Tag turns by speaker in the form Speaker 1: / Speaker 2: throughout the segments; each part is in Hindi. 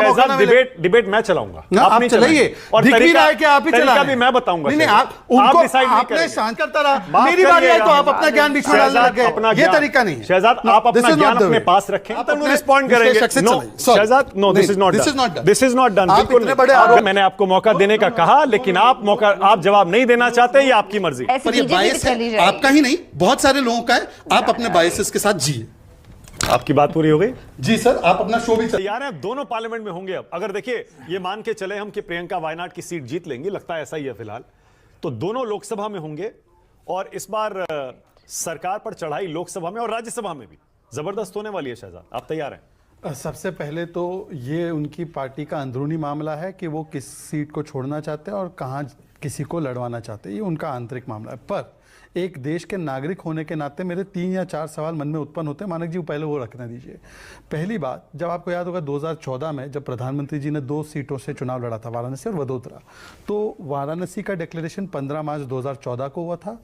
Speaker 1: मौका ना मिले।
Speaker 2: डिबेट मैं चलाऊंगा,
Speaker 1: आप चलाइए। दिख भी रहा है कि आप ही चला
Speaker 2: भी मैं बताऊंगा।
Speaker 1: नहीं, आपने शांत करता रहा, मेरी बारी आई तो आप अपना ज्ञान बीच में डालने लग गए। ये तरीका नहीं है
Speaker 2: शहजाद, आप अपना ज्ञान अपने पास रखें,
Speaker 1: आप
Speaker 2: तो रिस्पॉन्ड करेंगे। Shahzad, no, this is not done. बिल्कुल, मैंने आपको मौका देने का कहा, लेकिन आप जवाब नहीं देना चाहते, ये आपकी मर्जी।
Speaker 1: पर ये बायस है, आपका ही नहीं, बहुत सारे लोगों का है। आप अपने बायसेस के साथ जिए।
Speaker 2: आपकी बात पूरी हो गई
Speaker 1: जी सर, आप अपना शो भी
Speaker 2: तैयार हैं? दोनों पार्लियामेंट में होंगे अब। अगर देखिए, ये मान के चले हम कि प्रियंका वायनाड की सीट जीत लेंगी, लगता है ऐसा ही है फिलहाल, तो दोनों लोकसभा में होंगे और इस बार सरकार पर चढ़ाई लोकसभा में और राज्यसभा में भी जबरदस्त होने वाली है। शहजाद, आप तैयार हैं?
Speaker 3: सबसे पहले तो ये उनकी पार्टी का अंदरूनी मामला है कि वो किस सीट को छोड़ना चाहते हैं और कहां किसी को लड़वाना चाहते हैं, ये उनका आंतरिक मामला है। पर एक देश के नागरिक होने के नाते मेरे 3 या 4 सवाल मन में उत्पन्न होते हैं। मानक जी, पहले वो रखने दीजिए। पहली बात, जब आपको याद होगा 2014 में जब प्रधानमंत्री जी ने 2 सीटों से चुनाव लड़ा था, वाराणसी और वडोदरा, तो वाराणसी का डिक्लेरेशन 15 मार्च 2014 को हुआ था,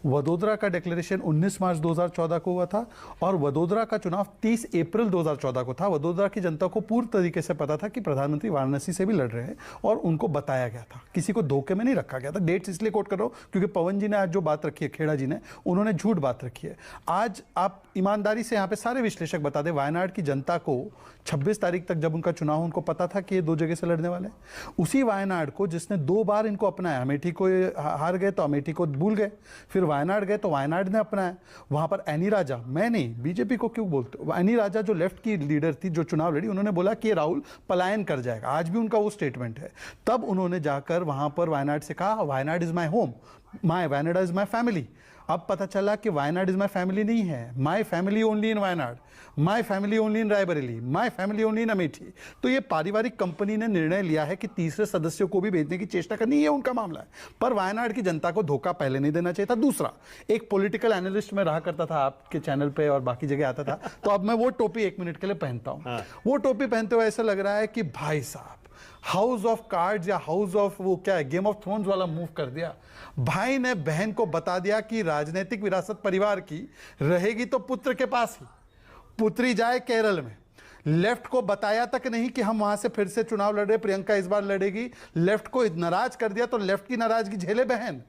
Speaker 3: वडोदरा का डिक्लेरेशन 19 मार्च 2014 को हुआ था और वडोदरा का चुनाव 30 अप्रैल 2014 को था। वडोदरा की जनता को पूर्ण तरीके से पता था कि प्रधानमंत्री वाराणसी से भी लड़ रहे हैं और उनको बताया गया था, किसी को धोखे में नहीं रखा गया था। डेट्स इसलिए कोट कर रहा हूं क्योंकि पवन जी ने आज जो बात रखी है, खेड़ा जी ने, उन्होंने झूठ बात रखी है। आज आप ईमानदारी से यहाँ पे सारे विश्लेषक बता दें, वायनाड की जनता को 26 तारीख तक जब उनका चुनाव, उनको पता था कि ये 2 जगह से लड़ने वाले हैं। उसी वायनाड को जिसने 2 बार इनको अपनाया, अमेठी को हार गए तो अमेठी को भूल गए, फिर वायनाड गए तो वायनाड ने अपनाया। वहां पर एनी राजा, मैं नहीं, बीजेपी को क्यों बोलते हो, एनी राजा जो लेफ्ट की लीडर थी, जो चुनाव लड़ी, उन्होंने बोला कि राहुल पलायन कर जाएगा। आज भी उनका वो स्टेटमेंट है। तब उन्होंने जाकर वहां पर वायनाड से कहा, Wayanad is my home, Wayanad is my family. अब पता चला कि वायनाड इज माई फैमिली नहीं है, my family only in Wayanad, my family only in Raebareli, my family only in Amethi. तो ये पारिवारिक कंपनी ने निर्णय लिया है कि तीसरे सदस्यों को भी भेजने की चेष्टा करनी, है उनका मामला है। पर वायनाड की जनता को धोखा पहले नहीं देना चाहिए था। दूसरा, एक पॉलिटिकल एनालिस्ट में रहा करता था आपके चैनल पे और बाकी जगह आता था, तो अब मैं वो टोपी 1 मिनट के लिए पहनता हूं। वो टोपी पहनते हुए ऐसा लग रहा है कि भाई साहब हाउस ऑफ कार्ड्स या हाउस ऑफ वो क्या है, गेम ऑफ थ्रोन्स वाला मूव कर दिया। भाई ने बहन को बता दिया कि राजनीतिक विरासत परिवार की रहेगी तो पुत्र के पास ही, पुत्री जाए केरल में। लेफ्ट को बताया तक नहीं कि हम वहां से फिर से चुनाव लड़ रहे, प्रियंका इस बार लड़ेगी। लेफ्ट को नाराज कर दिया तो लेफ्ट की नाराजगी झेले बहन।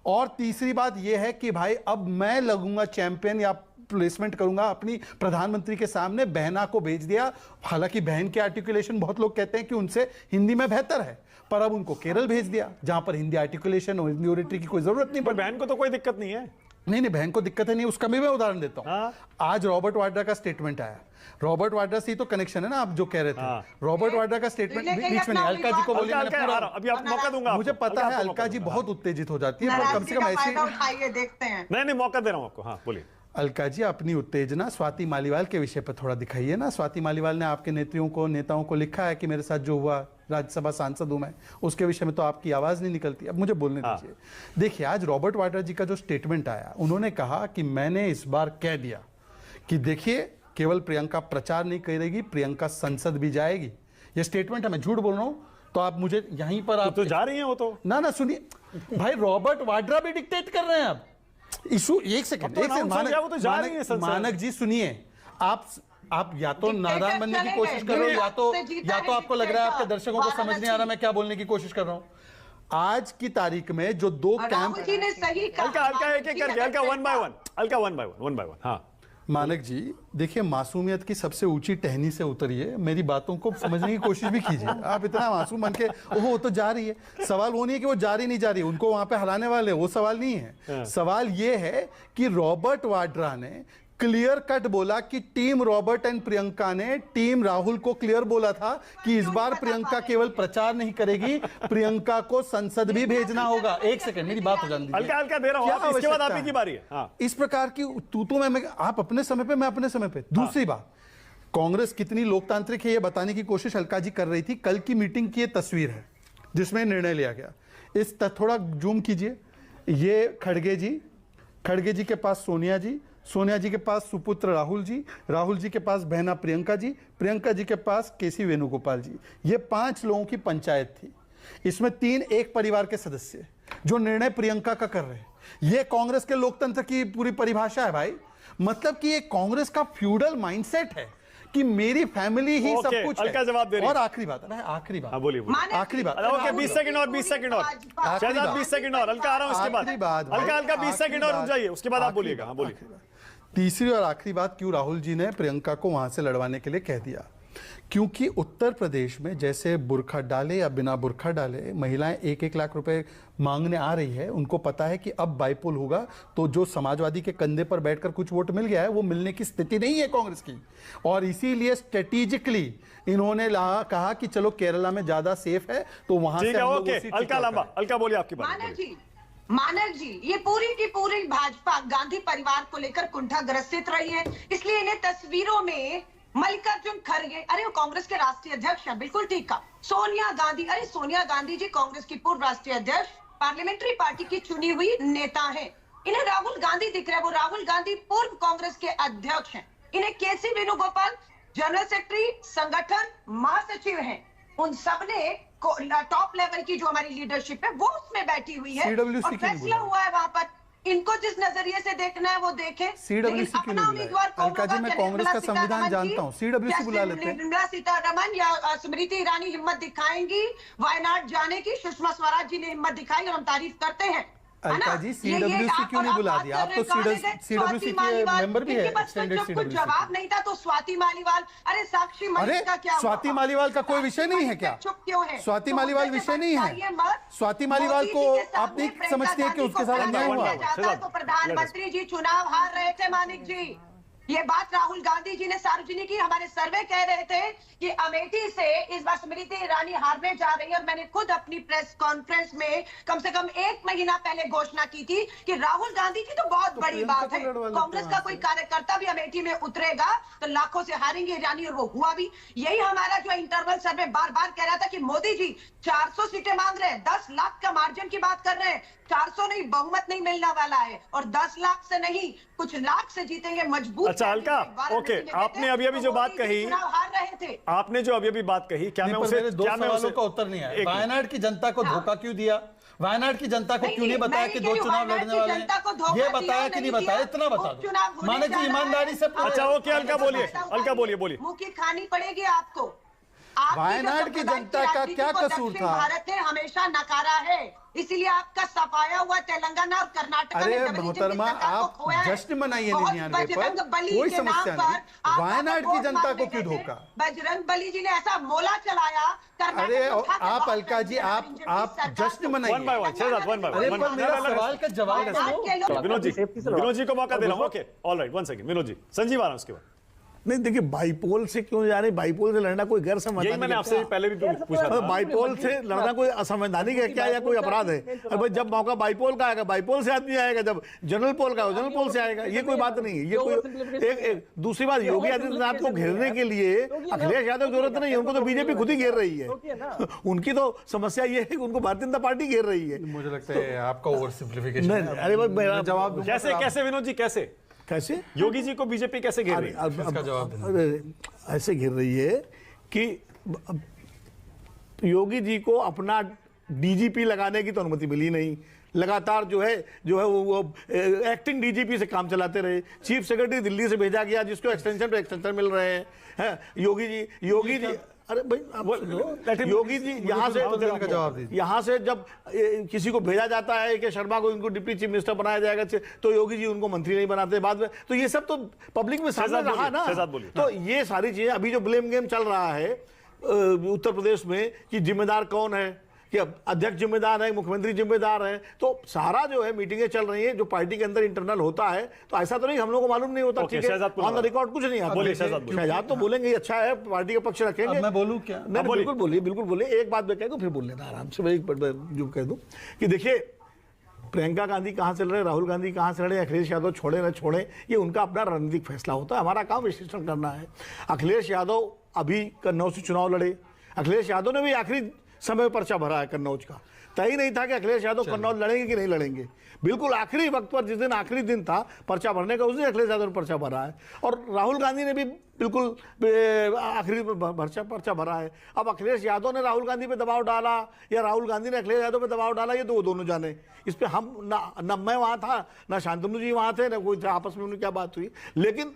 Speaker 3: और तीसरी बात यह है कि भाई अब मैं लगूंगा चैंपियन या प्लेसमेंट करूंगा अपनी प्रधानमंत्री के सामने, बहना को भेज दिया। हालांकि बहन के आर्टिकुलेशन बहुत लोग कहते हैं कि उनसे हिंदी में बेहतर है, पर अब उनको केरल भेज दिया जहां पर हिंदी आर्टिकुलेशन और हिंदी ओरेटरी की कोई जरूरत नहीं।
Speaker 2: पर बहन को तो कोई दिक्कत नहीं है।
Speaker 3: नहीं, बहन को दिक्कत है नहीं, उसका भी मैं उदाहरण देता हूं। आज रॉबर्ट वाड्रा का स्टेटमेंट आया। रॉबर्ट वाड्रा से ही तो कनेक्शन है ना, आप जो कह रहे थे। रॉबर्ट वाड्रा का स्टेटमेंट बीच में नहीं, अलका जी को बोलिए,
Speaker 2: अभी आप मौका दूंगा।
Speaker 3: मुझे पता है अलका जी बहुत उत्तेजित हो जाती है, पर कम से कम ऐसे
Speaker 4: देखते हैं।
Speaker 2: नहीं, मौका दे रहा हूं आपको। हाँ, बोलिए।
Speaker 3: अलका जी, अपनी उत्तेजना स्वाति मालीवाल के विषय पर थोड़ा दिखाइए ना। स्वाति मालीवाल ने आपके नेताओं को लिखा है कि मेरे साथ जो हुआ, राज्यसभा सांसद हूं मैं, उसके विषय में तो आपकी आवाज नहीं निकलती। अब मुझे बोलने दीजिए। देखिए, आज रॉबर्ट वाड्रा जी का जो स्टेटमेंट आया, उन्होंने कहा कि मैंने इस बार कह दिया कि देखिए, केवल प्रियंका प्रचार नहीं करेगी, प्रियंका संसद भी जाएगी। ये स्टेटमेंट है, मैं झूठ बोल रहा हूं तो आप मुझे यहीं पर आप
Speaker 2: तो जा रही हैं वो तो
Speaker 3: ना सुनिए भाई, रॉबर्ट वाड्रा भी डिक्टेट कर रहे हैं अब इशू। एक सेकंड, मानक जी सुनिए, आप या तो नादान बनने की कोशिश कर रहे हो, या तो आपको लग रहा है आपके दर्शकों को समझ नहीं आ रहा मैं क्या बोलने की कोशिश कर रहा हूं। आज की तारीख में जो 2 कैंप,
Speaker 2: हल्का एक-एक करके, हल्का वन बाय वन। हाँ
Speaker 3: मानक जी, देखिए, मासूमियत की सबसे ऊंची टहनी से उतरिए, मेरी बातों को समझने की कोशिश भी कीजिए। आप इतना मासूम बन के वो तो जा रही है। सवाल वो नहीं है कि वो जा रही नहीं जा रही, उनको वहां पे हराने वाले, वो सवाल नहीं है। सवाल ये है कि रॉबर्ट वाड्रा ने क्लियर कट बोला कि टीम रॉबर्ट एंड प्रियंका ने टीम राहुल को क्लियर बोला था कि इस बार प्रियंका केवल प्रचार नहीं करेगी, प्रियंका को संसद भी भेजना होगा। एक सेकंड, मेरी बात हो जाने दीजिए।
Speaker 2: हल्का दे रहा हूं, इसके बाद आप ही की बारी है। हाँ।
Speaker 3: इस प्रकार की तू मैं आप अपने समय पे, मैं अपने समय पे। दूसरी बात, कांग्रेस कितनी लोकतांत्रिक है ये बताने की कोशिश अलका जी कर रही थी। कल की मीटिंग की ये तस्वीर है जिसमें निर्णय लिया गया। इस थोड़ा जूम कीजिए। ये खड़गे जी के पास सोनिया जी के पास सुपुत्र राहुल जी के पास बहना प्रियंका जी के पास केसी वेणुगोपाल जी। ये 5 लोगों की पंचायत थी। इसमें 3 एक परिवार के सदस्य जो निर्णय प्रियंका का कर रहे हैं। ये कांग्रेस के लोकतंत्र की पूरी परिभाषा है भाई। मतलब कि ये कांग्रेस का फ्यूडल माइंडसेट है कि मेरी फैमिली ही सब
Speaker 2: ओके,
Speaker 3: कुछ
Speaker 2: अलका
Speaker 3: है।
Speaker 2: जवाब दे रही है।
Speaker 3: और आखिरी बात है, आखिरी बात,
Speaker 2: हाँ बोलिए बोलिए।
Speaker 3: आखिरी बात,
Speaker 2: ओके 20 सेकंड और 20 सेकंड और शहजाद 20 सेकंड और अलका आ रहा हूं उसके बाद
Speaker 3: आखिरी बात भाई,
Speaker 2: अलका 20 सेकंड और रुक
Speaker 3: आखिरी
Speaker 2: जाइए उसके बाद आप
Speaker 3: आखिरी
Speaker 2: बोलिएगा। हाँ बोलिए।
Speaker 3: तीसरी और आखिरी बात, क्यों राहुल जी ने प्रियंका को वहां से लड़वाने के लिए कह दिया, क्योंकि उत्तर प्रदेश में जैसे बुर्खा डाले या बिना बुर्खा डाले महिलाएं 1-1 लाख रुपए मांगने आ रही है, उनको पता है कि अब बाईपोल होगा तो जो समाजवादी के कंधे पर बैठकर कुछ वोट मिल गया है वो मिलने की स्थिति नहीं है कांग्रेस की, और इसीलिए स्ट्रेटेजिकली इन्होंने कहा कि चलो केरला में ज्यादा सेफ है तो वहां से
Speaker 2: ठीक है।
Speaker 3: हम लोग
Speaker 2: ओके
Speaker 3: उसी
Speaker 2: अलका लंबा, अलका बोलिए आपकी बात।
Speaker 4: मानव जी ये पूरी की पूरी भाजपा गांधी परिवार को लेकर कुंठाग्रसित रही है, इसलिए इन्हें तस्वीरों में मल्लिकार्जुन खड़गे, अरे वो कांग्रेस के राष्ट्रीय अध्यक्ष हैं, बिल्कुल ठीक कहा। सोनिया गांधी, अरे सोनिया गांधी जी कांग्रेस की पूर्व राष्ट्रीय अध्यक्ष, पार्लियामेंट्री पार्टी की चुनी हुई नेता हैं। इन्हें राहुल गांधी दिख रहा है, वो राहुल गांधी पूर्व कांग्रेस के अध्यक्ष हैं। इन्हें केसी वेणुगोपाल जनरल सेक्रेटरी, संगठन महासचिव हैं। उन सबने टॉप लेवल की जो हमारी लीडरशिप है वो उसमें बैठी हुई है और फैसला हुआ है वहां पर। इनको जिस नजरिए से देखना है वो देखे।
Speaker 3: सीडब्ल्यूसी क्यों नहीं बुलाया? अलका जी मैं कांग्रेस का संविधान जानता हूँ, सीडब्ल्यूसी बुला लेते हैं।
Speaker 4: निर्मला सीतारमण या स्मृति ईरानी हिम्मत दिखाएंगी वायनाड जाने की, सुषमा स्वराज जी ने हिम्मत दिखाई और हम तारीफ करते हैं।
Speaker 3: अलका जी सीडब्ल्यूसी क्यों नहीं बुला दिया? आप तो सीडब्ल्यूसी के मेंबर भी है, एक्सटेंडेड सीडब्ल्यूसी।
Speaker 4: जवाब नहीं था तो स्वाति मालीवाल, अरे साक्षी मलिक का क्या?
Speaker 3: स्वाति मालीवाल का कोई विषय नहीं है क्या?
Speaker 4: चुप क्यों है?
Speaker 3: स्वाति मालीवाल विषय नहीं है? स्वाति मालीवाल को आप नहीं समझते हैं कि उसके साथ अन्याय हुआ?
Speaker 4: तो प्रधानमंत्री जी चुनाव हार रहे थे मानिक जी, ये बात राहुल गांधी जी ने सार्वजनिक की। हमारे सर्वे कह रहे थे कि अमेठी से इस बार स्मृति ईरानी हारने जा रही है और मैंने खुद अपनी प्रेस कॉन्फ्रेंस में कम से कम 1 महीना पहले घोषणा की थी कि राहुल गांधी जी तो बहुत बड़ी बात है, कांग्रेस का कोई कार्यकर्ता भी अमेठी में उतरेगा तो लाखों से हारेंगे ईरानी, और वो हुआ भी। यही हमारा जो इंटरवल सर्वे बार बार कह रहा था कि मोदी जी 400 सीटें मांग रहे हैं, 10 लाख का मार्जिन की बात कर रहे हैं, 400 नहीं, बहुमत नहीं मिलने वाला है और 10 लाख से नहीं कुछ लाख से जीतेंगे मजबूत।
Speaker 2: अच्छा अलका, ओके आपने अभी अभी जो बात कही,
Speaker 4: हार रहे थे
Speaker 2: आपने जो अभी अभी बात कही, क्या मैं उसे
Speaker 3: दो सवालों का उत्तर नहीं आया। वायनाड की जनता को धोखा क्यों दिया? वायनाड की जनता को क्यों नहीं बताया कि 2 चुनाव लड़ने वाले हैं? ये बताया कि नहीं बताया? इतना बता दो माने जी ईमानदारी से।
Speaker 2: अच्छा ओके अलका बोलिए, अलका बोलिए।
Speaker 4: मुंह की खानी पड़ेगी आपको।
Speaker 3: वायनाड की जनता का क्या कसूर था?
Speaker 4: भारत ने हमेशा नकारा है, इसीलिए आपका सफाया हुआ तेलंगाना और कर्नाटक।
Speaker 3: अरे मोहतरमा आप जश्न मनाइए 99 पर, कोई समस्या नहीं। वायनाड की जनता को क्यों धोखा?
Speaker 4: बजरंग बली जी ने ऐसा मोला चलाया।
Speaker 3: अरे आप अलका जी आप जश्न मनाइए। अरे पर मेरा सवाल का जवाब दो।
Speaker 2: विनोद जी को मौका दे रहा हूँ। Okay alright, 1 second Vinod ji. Sanjeev आ रहा हूँ उसके बाद।
Speaker 5: नहीं देखिए बाईपोल से क्यों जा रहे? बाईपोल से लड़ना कोई गैर संवैधानिक है?
Speaker 2: मैंने आपसे पहले भी पूछा था।
Speaker 5: बाईपोल से लड़ना कोई असंवैधानिक है क्या या कोई अपराध है? और भाई जब मौका बाईपोल का आएगा बाईपोल से आदमी आएगा, जब जनरल पोल का जनरल पोल से आएगा, ये कोई बात नहीं है। ये कोई एक दूसरी बात, योगी आदित्यनाथ को घेरने के लिए अखिलेश यादव की जरूरत नहीं है, उनको तो बीजेपी खुद ही घेर रही है। उनकी तो समस्या ये है कि उनको भारतीय जनता पार्टी घेर रही है।
Speaker 3: मुझे लगता है आपका ओवर सिंप्लीफिकेशन है।
Speaker 5: अरे
Speaker 3: जवाब
Speaker 2: कैसे विनोद जी, कैसे योगी जी को बीजेपी कैसे घेर रही है?
Speaker 3: इसका जवाब
Speaker 5: देना। ऐसे घेर रही है कि योगी जी को अपना डीजीपी लगाने की तो अनुमति मिली नहीं, लगातार जो है वो एक्टिंग डीजीपी से काम चलाते रहे। चीफ सेक्रेटरी दिल्ली से भेजा गया जिसको एक्सटेंशन पे एक्सटेंशन मिल रहे हैं। योगी जी अरे भाई आप योगी जी यहाँ से जब किसी को भेजा जाता है कि शर्मा को इनको डिप्टी चीफ मिनिस्टर बनाया जाएगा तो योगी जी उनको मंत्री नहीं बनाते बाद में, तो ये सब तो पब्लिक में सामने रहा ना। तो ये सारी चीजें अभी जो ब्लेम गेम चल रहा है उत्तर प्रदेश में कि जिम्मेदार कौन है, कि अध्यक्ष जिम्मेदार है, मुख्यमंत्री जिम्मेदार है, तो सारा जो है मीटिंगें चल रही हैं जो पार्टी के अंदर इंटरनल होता है। तो ऐसा तो नहीं हम लोग को मालूम नहीं होता। ठीक है ऑन द रिकॉर्ड कुछ नहीं आता। शहजाद तो बोलेंगे अच्छा है, पार्टी का पक्ष रखेंगे।
Speaker 3: मैं बोलूं क्या?
Speaker 5: बिल्कुल बोलिए। एक बात मैं कह दूं फिर बोल लेना आराम से। मैं एक जो कह दूं कि देखिए प्रियंका गांधी कहां से लड़े, राहुल गांधी कहां से लड़े, अखिलेश यादव छोड़े न छोड़े, ये उनका अपना रणनीतिक फैसला होता है। हमारा काम विश्लेषण करना है। अखिलेश यादव अभी कन्नौज से चुनाव लड़े, अखिलेश यादव ने भी आखिरी समय पर्चा भरा है कन्नौज का। तय नहीं था कि अखिलेश यादव कन्नौज लड़ेंगे कि नहीं लड़ेंगे। बिल्कुल आखिरी वक्त पर, जिस दिन आखिरी दिन था पर्चा भरने का, उस दिन अखिलेश यादव ने पर्चा भरा है। और राहुल गांधी ने भी बिल्कुल आखिरी पर्चा भरा है। अब अखिलेश यादव ने राहुल गांधी पे दबाव डाला या राहुल गांधी ने अखिलेश यादव पे दबाव डाला, ये तो दोनों जाने। इस पर हम ना मैं वहाँ था, ना शांतनु जी वहाँ थे, ना कोई आपस में उनकी क्या बात हुई। लेकिन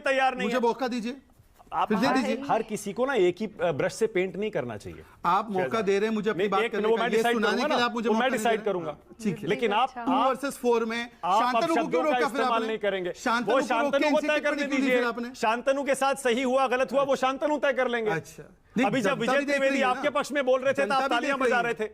Speaker 2: तैयार नहीं
Speaker 3: मुझे
Speaker 2: है।
Speaker 3: मौका दीजिए,
Speaker 2: आप
Speaker 3: फिर दे दीजिए।
Speaker 2: हर किसी को ना एक ही ब्रश से पेंट नहीं करना चाहिए।
Speaker 3: आप मौका दे रहे हैं मुझे अपनी बात करने का, ये सुनाने के लिए आप मुझे मौका
Speaker 2: मैं
Speaker 3: नहीं दे
Speaker 2: डिसाइड
Speaker 3: रहे।
Speaker 2: करूंगा,
Speaker 3: ठीक है,
Speaker 2: लेकिन आप
Speaker 3: 2 वर्सेस 4 में शांतनु को क्यों रोका फिर आपने?
Speaker 2: नहीं करेंगे।
Speaker 3: शांतनु
Speaker 2: वो
Speaker 3: को
Speaker 2: शांतनु को तय करने दीजिए,
Speaker 3: आपने।
Speaker 2: शांतनु के साथ सही हुआ गलत हुआ वो शांतनु तय कर लेंगे।
Speaker 3: अच्छा,
Speaker 2: अभी जब विजय त्रिवेदी आपके पक्ष में बोल रहे थे तो आप तालियां बजा रहे थे।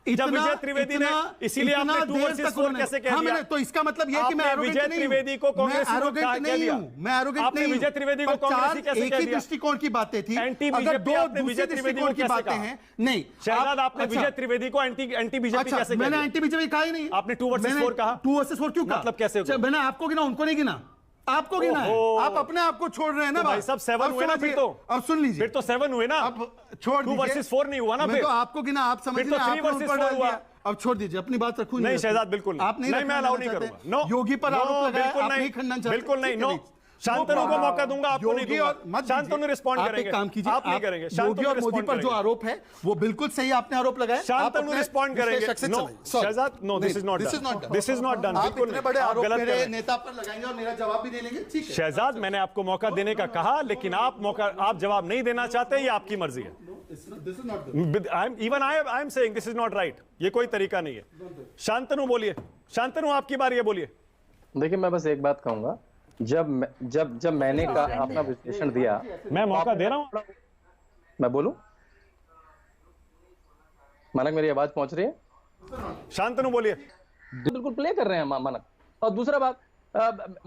Speaker 2: जब विजय त्रिवेदी ने, इसीलिए आपने 2 वर्सेस 4 कैसे कह दिया?
Speaker 3: तो इसका मतलब ये कि मैं
Speaker 2: आपने विजय त्रिवेदी को कांग्रेसी को कहा
Speaker 3: नहीं हूं, मैं एरोगेंट
Speaker 2: आपने
Speaker 3: नहीं हूं।
Speaker 2: विजय त्रिवेदी को
Speaker 3: पर
Speaker 2: कांग्रेसी
Speaker 3: चार
Speaker 2: कैसे
Speaker 3: एक
Speaker 2: कह
Speaker 3: ही
Speaker 2: दिया?
Speaker 3: दृष्टिकोण की बातें थी,
Speaker 2: एंटी
Speaker 3: अगर
Speaker 2: बीजेपी
Speaker 3: 2
Speaker 2: आपने विजय
Speaker 3: दूसरे
Speaker 2: त्रिवेदी को
Speaker 3: दृष्टिकोण की
Speaker 2: कैसे
Speaker 3: बातें
Speaker 2: कहा?
Speaker 3: हैं। नहीं
Speaker 2: शहजाद, आपने विजय त्रिवेदी को एंटी बीजेपी कैसे कह
Speaker 3: मैंने
Speaker 2: दिया?
Speaker 3: एंटी बीजेपी कहा ही नहीं।
Speaker 2: आपने 2 वर्सेस 4 कहा।
Speaker 3: 2 वर्सेस 4 क्यों कहा?
Speaker 2: मतलब कैसे होगा?
Speaker 3: मैंने आपको गिना, उनको नहीं गिना। आपको गिना है,
Speaker 2: ओहो।
Speaker 3: आप अपने आप को छोड़ रहे हैं ना।
Speaker 2: तो भाई साहब 7 हुए ना फिर तो।
Speaker 3: अब सुन लीजिए,
Speaker 2: फिर तो 7 हुए ना।
Speaker 3: अब छोड़
Speaker 2: 2 वर्सेस 4 नहीं हुआ ना
Speaker 3: मैं
Speaker 2: फिर।
Speaker 3: तो आपको गिना, आप समझ
Speaker 2: फिर तो 3 वर्सेस 4 हुआ।
Speaker 1: अब छोड़ दीजिए, अपनी बात रखूं।
Speaker 2: नहीं शहजाद, बिल्कुल
Speaker 1: आप नहीं,
Speaker 2: मैं अलाउ नहीं
Speaker 1: चाहते।
Speaker 2: करूंगा। नो,
Speaker 1: योगी पर आरोप लगाया,
Speaker 2: बिल्कुल
Speaker 1: आप
Speaker 2: नहीं,
Speaker 1: नहीं खंडन चाहते।
Speaker 2: बिल्कुल नहीं,
Speaker 1: ठीक
Speaker 2: नो।
Speaker 1: है,
Speaker 2: शांतनु को मौका दूंगा, आपको नहीं
Speaker 1: योगी
Speaker 2: दूंगा।
Speaker 1: और मत
Speaker 2: शांतनु
Speaker 1: दीजिए।
Speaker 2: रिस्पॉन्ड
Speaker 1: आप
Speaker 2: करेंगे।
Speaker 1: एक काम कीजिए,
Speaker 2: आप नहीं करेंगे। शांतनु
Speaker 1: योगी और मोदी
Speaker 2: रिस्पॉन्ड
Speaker 1: पर जो
Speaker 2: करेंगे।
Speaker 1: आरोप है वो बिल्कुल सही आपने आरोप लगाया। आप
Speaker 2: शांतनु
Speaker 1: अपने
Speaker 2: रिस्पॉन्ड करेंगे।
Speaker 1: विश्लेषक से
Speaker 2: नो
Speaker 1: चलाइए। Sorry.
Speaker 2: Shahzad, no, this is not
Speaker 1: This is not
Speaker 2: done,
Speaker 1: done.
Speaker 2: This is not done.
Speaker 1: आप
Speaker 2: बिल्कुल
Speaker 1: इतने
Speaker 2: नहीं।
Speaker 1: बड़े
Speaker 2: आप
Speaker 1: आरोप
Speaker 2: गलत कर
Speaker 1: मेरे
Speaker 2: रहे हैं।
Speaker 1: नेता पर लगाएंगे और मेरा जवाब भी नहीं लेंगे, ठीक है।
Speaker 2: शहजाद, मैंने आपको मौका देने का कहा, लेकिन आप जवाब नहीं देना चाहते, ये आपकी मर्जी है।
Speaker 1: This is not good.
Speaker 2: I am saying this is not right. ये कोई तरीका नहीं है। शांतनु बोलिए। शांतनु, आपकी बारी है, बोलिए।
Speaker 6: देखिए, मैं बस एक बात कहूंगा, जब मैंने अपना विश्लेषण दिया,
Speaker 2: मैं मौका दे रहा हूं।
Speaker 6: मैं बोलूं? मानक, मेरी आवाज पहुंच रही है?
Speaker 2: शांतनु बोलिए।
Speaker 6: बिल्कुल प्ले कर रहे हैं मानक। और दूसरा बात,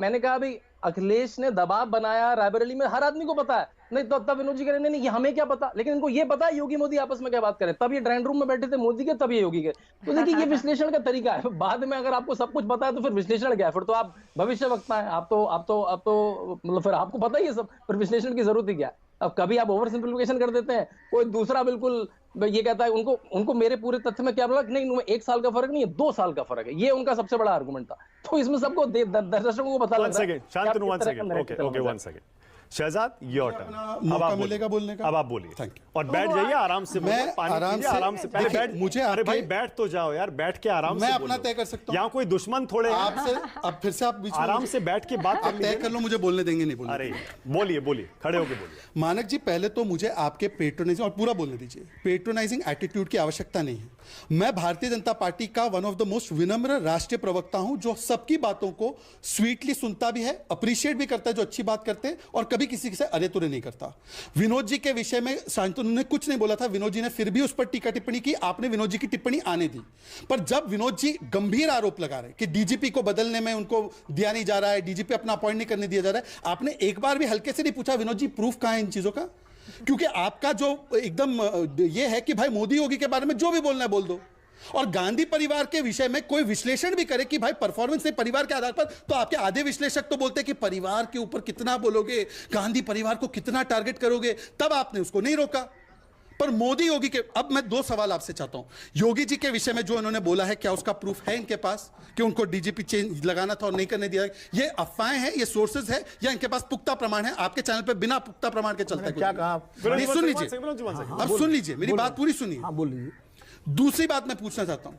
Speaker 6: मैंने कहा भाई अखिलेश ने दबाव बनाया रायबरेली में, हर आदमी को पता है। नहीं तो तब विनोद जी कह रहे नहीं ये हमें क्या पता, लेकिन इनको ये पता है योगी मोदी आपस में क्या बात करें। तब ये ड्राइंग रूम में बैठे थे मोदी के, तब ये योगी के। तो देखिए, ये विश्लेषण का तरीका है। बाद में अगर आपको सब कुछ पता है तो फिर विश्लेषण क्या है? फिर तो आप भविष्य वक्ता है। आप तो मतलब फिर आपको पता ही है सब, फिर विश्लेषण की जरूरत ही क्या है? अब कभी आप ओवर सिंप्लीफिकेशन कर देते हैं, कोई दूसरा बिल्कुल ये कहता है उनको मेरे पूरे तथ्य में क्या बोला, नहीं 1 साल का फर्क नहीं है, 2 साल का फर्क है। ये उनका सबसे बड़ा आर्गुमेंट था। तो इसमें सबको दर्शकों को पता लग रहा है।
Speaker 2: Shantanu, 1 second, okay 1 second. Shahzad, your turn.
Speaker 3: मौका मिलेगा बोलने का।
Speaker 2: अब आप बोलिए।
Speaker 3: Thank you.
Speaker 2: और बैठ जाइए आराम से।
Speaker 3: मैं
Speaker 2: पानी
Speaker 3: आराम
Speaker 2: पीजिए,
Speaker 3: से-
Speaker 2: आराम से पहले
Speaker 3: देखिए,
Speaker 2: बैठ।
Speaker 3: मुझे
Speaker 2: अरे
Speaker 3: आपके-
Speaker 2: भाई बैठ तो जाओ यार, बैठ के आराम से
Speaker 3: मैं
Speaker 2: बोलो।
Speaker 3: अपना तय कर सकता हूं।
Speaker 2: यहाँ कोई दुश्मन थोड़े हैं।
Speaker 3: आपसे अब फिर से आप बीच में
Speaker 2: आराम से बैठ के बात
Speaker 3: आप
Speaker 2: कर
Speaker 3: तय
Speaker 2: लीजिए।
Speaker 3: कर लो, मुझे बोलने देंगे नहीं बोलने
Speaker 2: अरे
Speaker 3: देंगे।
Speaker 2: बोलिए, खड़े होके बोलिए।
Speaker 3: मानक जी, पहले तो मुझे आपके पेट्रोनाइजिंग, और पूरा बोलने दीजिए, पेट्रोनाइजिंग एटीट्यूड की आवश्यकता नहीं है। मैं भारतीय जनता पार्टी का वन ऑफ द मोस्ट विनम्र राष्ट्रीय प्रवक्ता हूं, जो सबकी बातों को स्वीटली सुनता भी है, अप्रिशिएट भी करता है जो अच्छी बात करते हैं, और कभी किसी से अरे तुरे नहीं करता। विनोद जी के विषय में शांतनु ने कुछ नहीं बोला था, विनोद जी ने फिर भी उस पर टीका टिप्पणी की, आपने विनोद जी की टिप्पणी आने दी। पर जब विनोद जी गंभीर आरोप लगा रहे कि डीजीपी को बदलने में उनको दिया नहीं जा रहा है, डीजीपी अपना अपॉइंट नहीं करने दिया जा रहा है, आपने एक बार भी हल्के से नहीं पूछा विनोद जी प्रूफ कहां है इन चीजों का? क्योंकि आपका जो एकदम ये है कि भाई मोदी योगी के बारे में जो भी बोलना है बोल दो, और गांधी परिवार के विषय में कोई विश्लेषण भी करे कि भाई परफॉर्मेंस नहीं परिवार के आधार पर, तो आपके आधे विश्लेषक तो बोलते हैं कि परिवार के ऊपर कितना बोलोगे, गांधी परिवार को कितना टारगेट करोगे, तब आपने उसको नहीं रोका। पर मोदी योगी के, अब मैं 2 सवाल आपसे चाहता हूं। योगी जी के विषय में जो इन्होंने बोला है, क्या उसका प्रूफ है इनके पास कि उनको डीजीपी चेंज लगाना था और नहीं करने दिया? ये अफवाहें हैं, ये सोर्सेज है, या इनके पास पुख्ता प्रमाण है? आपके चैनल पे बिना पुख्ता प्रमाण के चलता है
Speaker 5: क्या
Speaker 3: कुछ?
Speaker 5: कहा?
Speaker 3: नहीं, सुन लीजिए, अब सुन लीजिए, मेरी बात पूरी सुनिए।
Speaker 5: हाँ बोलिए।
Speaker 3: दूसरी बात मैं पूछना चाहता हूं,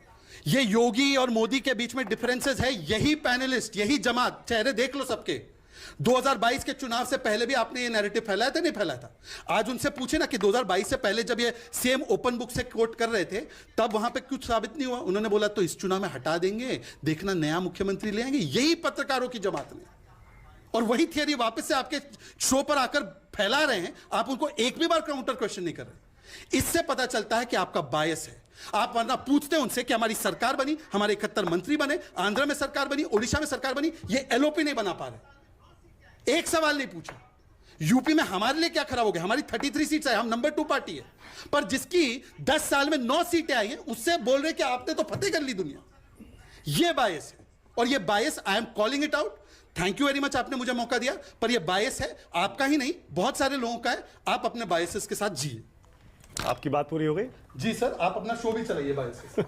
Speaker 3: ये योगी और मोदी के बीच में डिफरेंसेस है, यही पैनलिस्ट, यही जमात, चेहरे देख लो सबके, 2022 के चुनाव से पहले भी आपने ये नैरेटिव फैलाया था नहीं फैलाया था? आज उनसे पूछे ना कि 2022 से पहले जब ये सेम ओपन बुक से कोट कर रहे थे, तब वहां पे कुछ साबित नहीं हुआ? उन्होंने बोला तो इस चुनाव में हटा देंगे, देखना नया मुख्यमंत्री ले आएंगे। यही पत्रकारों की जमात ने, और वही थियरी वापस से आपके शो पर आकर फैला रहे हैं। आप उनको एक भी बार काउंटर क्वेश्चन नहीं कर रहे। इससे पता चलता है कि आपका बायस है। आप वरना पूछते हैं उनसे कि हमारी सरकार बनी, हमारे 71 मंत्री बने, आंध्र में सरकार बनी, ओडिशा में सरकार बनी, ये एलओपी नहीं बना पा रहे। एक सवाल नहीं पूछा यूपी में हमारे लिए क्या खराब हो गया? हमारी 33 सीट्स है, हम नंबर 2 पार्टी है, पर जिसकी 10 साल में 9 सीटें आई हैं, उससे बोल रहे कि आपने तो फतेह कर ली दुनिया। ये बायस है, और ये bias I am calling it out. Thank you very much, आपने मुझे मौका दिया, पर ये बायस है, आपका ही नहीं, बहुत सारे लोगों का है। आप अपने बायसेस के साथ जिए।
Speaker 2: आपकी बात पूरी हो गई?
Speaker 3: जी सर, आप अपना शो भी चलाइए बायसेस।